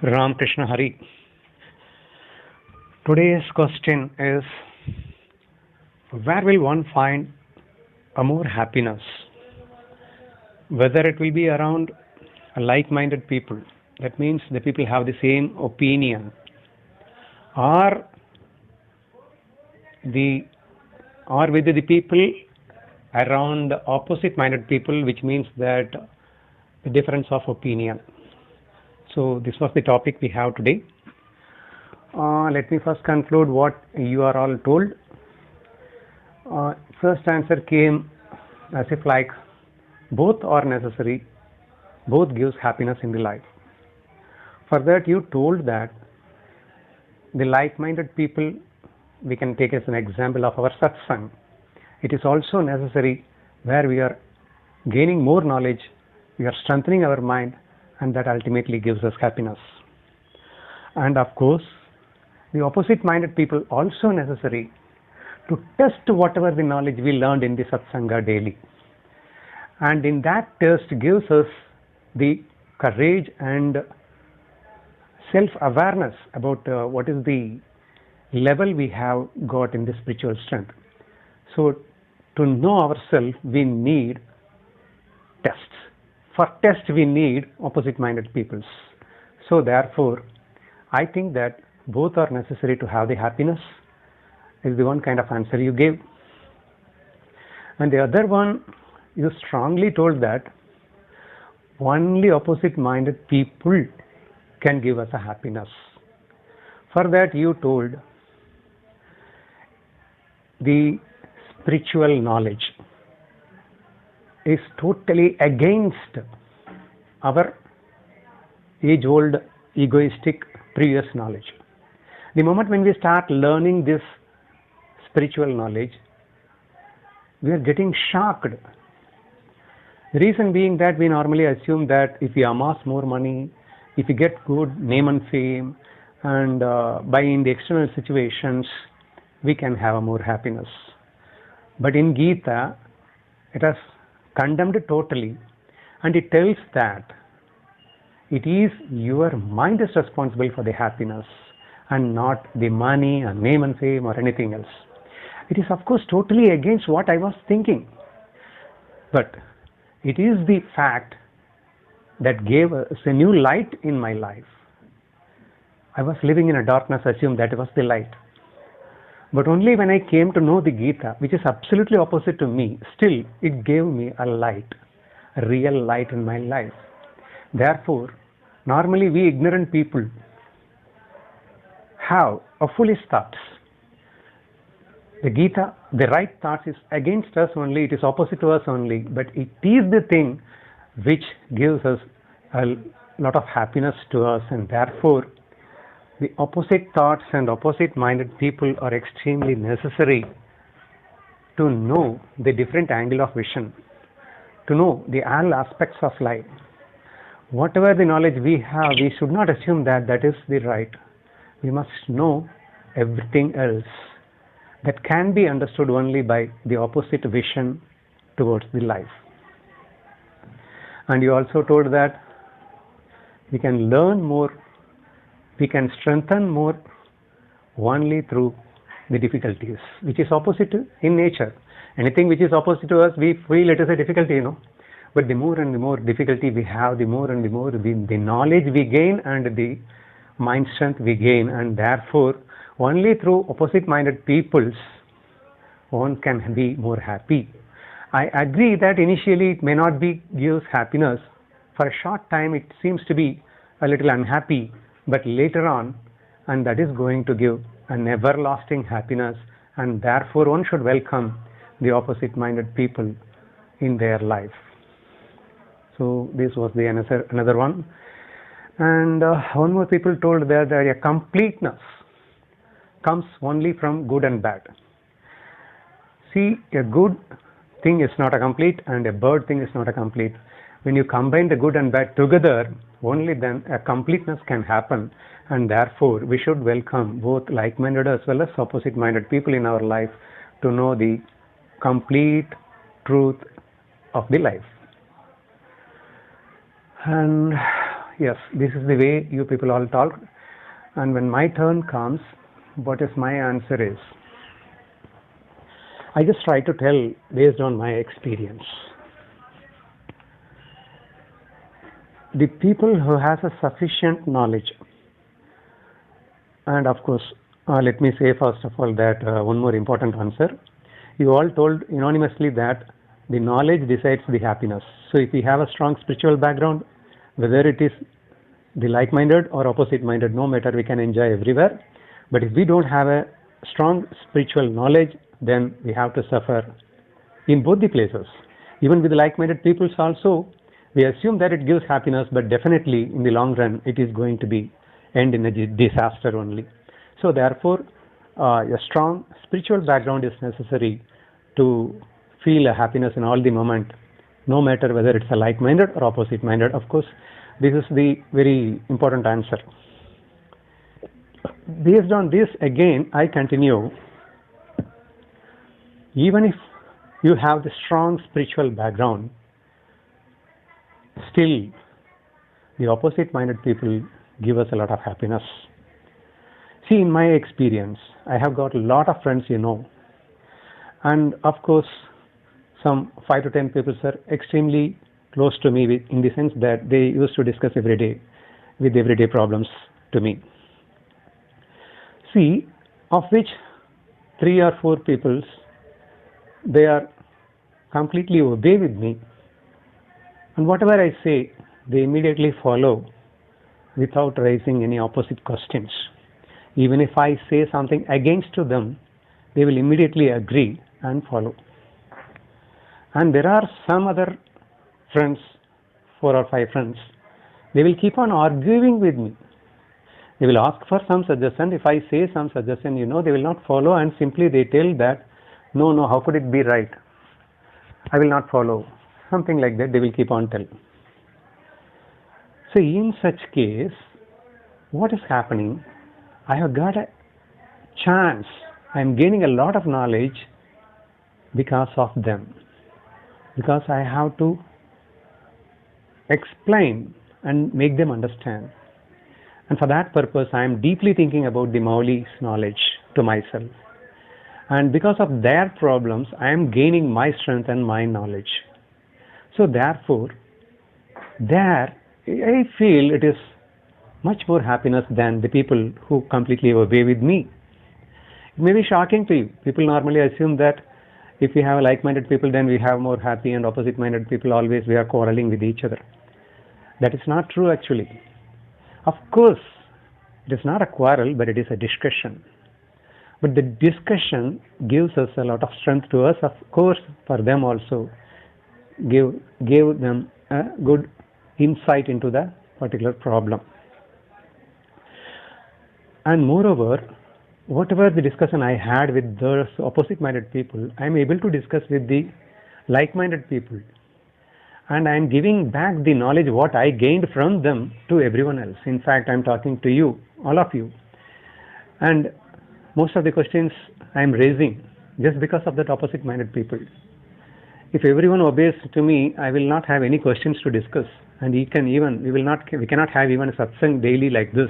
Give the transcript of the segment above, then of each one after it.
Ram Krishna Hari. Today's question is, where will one find a more happiness? Whether it will be around like-minded people, that means the people have the same opinion, or with the people around opposite-minded people, which means that the difference of opinion. So this was the topic we have today. Let me first conclude what you are all told. First answer came as if like both are necessary, both gives happiness in the life. For that you told that the like-minded people we can take as an example of our satsang. It is also necessary where we are gaining more knowledge, we are strengthening our mind, and that ultimately gives us happiness. And of course, the opposite-minded people also necessary to test whatever the knowledge we learned in the satsanga daily. And in that test gives us the courage and self-awareness about what is the level we have got in the spiritual strength. So to know ourselves, we need tests. For tests, we need opposite-minded peoples. So therefore, I think that both are necessary to have the happiness, is the one kind of answer you gave. And the other one, you strongly told that only opposite-minded people can give us a happiness. For that you told the spiritual knowledge is totally against our age-old egoistic previous knowledge. The moment when we start learning this spiritual knowledge, we are getting shocked. The reason being that we normally assume that if we amass more money, if we get good name and fame, and by in the external situations, we can have a more happiness. But in Gita, it has condemned totally, and it tells that it is your mind is responsible for the happiness and not the money and name and fame or anything else. It is of course totally against what I was thinking, but it is the fact that gave us a new light in my life. I was living in a darkness, assumed that it was the light. But only when I came to know the Gita, which is absolutely opposite to me, still it gave me a light, a real light in my life. Therefore, normally we ignorant people have a foolish thoughts. The Gita, the right thoughts is against us only, it is opposite to us only, but it is the thing which gives us a lot of happiness to us, and therefore the opposite thoughts and opposite-minded people are extremely necessary to know the different angle of vision, to know the all aspects of life. Whatever the knowledge we have, we should not assume that that is the right. We must know everything else that can be understood only by the opposite vision towards the life. And you also told that we can learn more, we can strengthen more only through the difficulties, which is opposite in nature. Anything which is opposite to us, we feel it is a difficulty, But the more and the more difficulty we have, the more and the more the knowledge we gain and the mind strength we gain, and therefore only through opposite-minded peoples one can be more happy. I agree that initially it may not be gives happiness. For a short time it seems to be a little unhappy, but later on, and that is going to give an everlasting happiness, and therefore one should welcome the opposite-minded people in their life. So this was the another one. And one more people told that a completeness comes only from good and bad. See, a good thing is not a complete and a bad thing is not a complete. When you combine the good and bad together, only then a completeness can happen, and therefore we should welcome both like-minded as well as opposite-minded people in our life to know the complete truth of the life. And yes, this is the way you people all talk. And when my turn comes, what is my answer is, I just try to tell based on my experience. The people who has a sufficient knowledge, and of course, let me say first of all that one more important answer. You all told unanimously that the knowledge decides the happiness. So if we have a strong spiritual background, whether it is the like-minded or opposite-minded, no matter, we can enjoy everywhere. But if we don't have a strong spiritual knowledge, then we have to suffer in both the places. Even with like-minded peoples also, we assume that it gives happiness, but definitely in the long run, it is going to be end in a disaster only. So therefore, a strong spiritual background is necessary to feel a happiness in all the moment, no matter whether it's a like-minded or opposite-minded. Of course, this is the very important answer. Based on this, again, I continue. Even if you have the strong spiritual background, still the opposite-minded people give us a lot of happiness. See, in my experience, I have got a lot of friends, and of course, some 5 to 10 people are extremely close to me in the sense that they used to discuss every day with everyday problems to me. See, of which 3 or 4 people, they are completely obey with me, and whatever I say, they immediately follow without raising any opposite questions. Even if I say something against to them, they will immediately agree and follow. And there are some other friends, 4 or 5 friends, they will keep on arguing with me. They will ask for some suggestion. If I say some suggestion, they will not follow, and simply they tell that, no, how could it be right? I will not follow. Something like that, they will keep on telling. So in such case, what is happening? I have got a chance. I am gaining a lot of knowledge because of them. Because I have to explain and make them understand. And for that purpose, I am deeply thinking about the Mauli's knowledge to myself. And because of their problems, I am gaining my strength and my knowledge. So therefore, there I feel it is much more happiness than the people who completely obey with me. It may be shocking to you. People normally assume that if we have like-minded people, then we have more happy, and opposite-minded people, always we are quarreling with each other. That is not true actually. Of course, it is not a quarrel, but it is a discussion. But the discussion gives us a lot of strength to us. Of course, for them also, gave them a good insight into the particular problem. And moreover, whatever the discussion I had with those opposite-minded people, I am able to discuss with the like-minded people. And I am giving back the knowledge what I gained from them to everyone else. In fact, I am talking to you, all of you. And most of the questions I am raising just because of that opposite-minded people. If everyone obeys to me, I will not have any questions to discuss. And we cannot have even a satsang daily like this.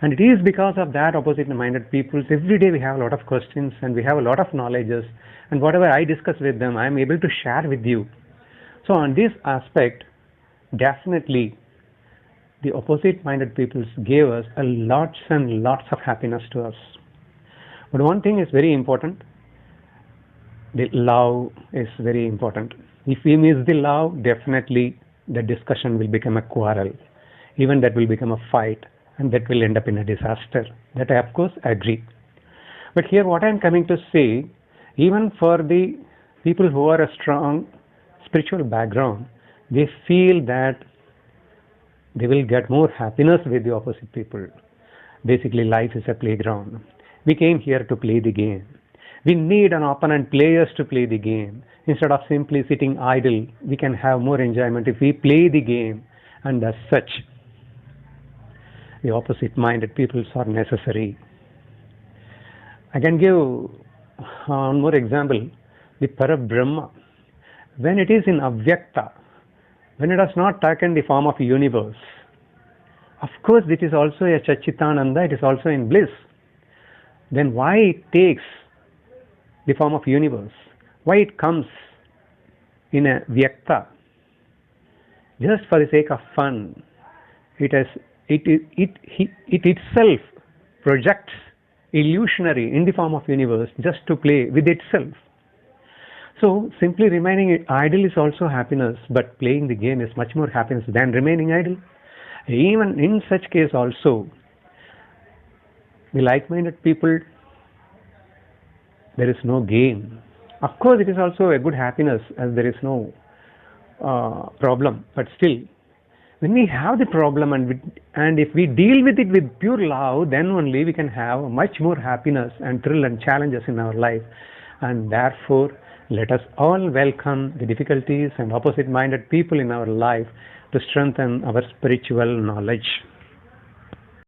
And it is because of that opposite-minded people, every day we have a lot of questions and we have a lot of knowledges, and whatever I discuss with them, I am able to share with you. So on this aspect, definitely the opposite-minded people gave us a lots and lots of happiness to us. But one thing is very important, the love is very important. If we miss the love, definitely the discussion will become a quarrel. Even that will become a fight. And that will end up in a disaster. That I of course agree. But here what I am coming to say, even for the people who are a strong spiritual background, they feel that they will get more happiness with the opposite people. Basically, life is a playground. We came here to play the game. We need an opponent players to play the game. Instead of simply sitting idle, we can have more enjoyment if we play the game. And as such, the opposite-minded peoples are necessary. I can give one more example. The Parabrahma, when it is in Avyakta, when it has not taken the form of a universe, of course it is also a Satchitananda, it is also in bliss. Then why it takes the form of universe? Why it comes in a Vyakta? Just for the sake of fun. It itself projects illusionary in the form of universe just to play with itself. So simply remaining idle is also happiness, but playing the game is much more happiness than remaining idle. Even in such case also, the like-minded people, there is no gain. Of course, it is also a good happiness as there is no problem, but still, when we have the problem and if we deal with it with pure love, then only we can have much more happiness and thrill and challenges in our life. And therefore, let us all welcome the difficulties and opposite-minded people in our life to strengthen our spiritual knowledge.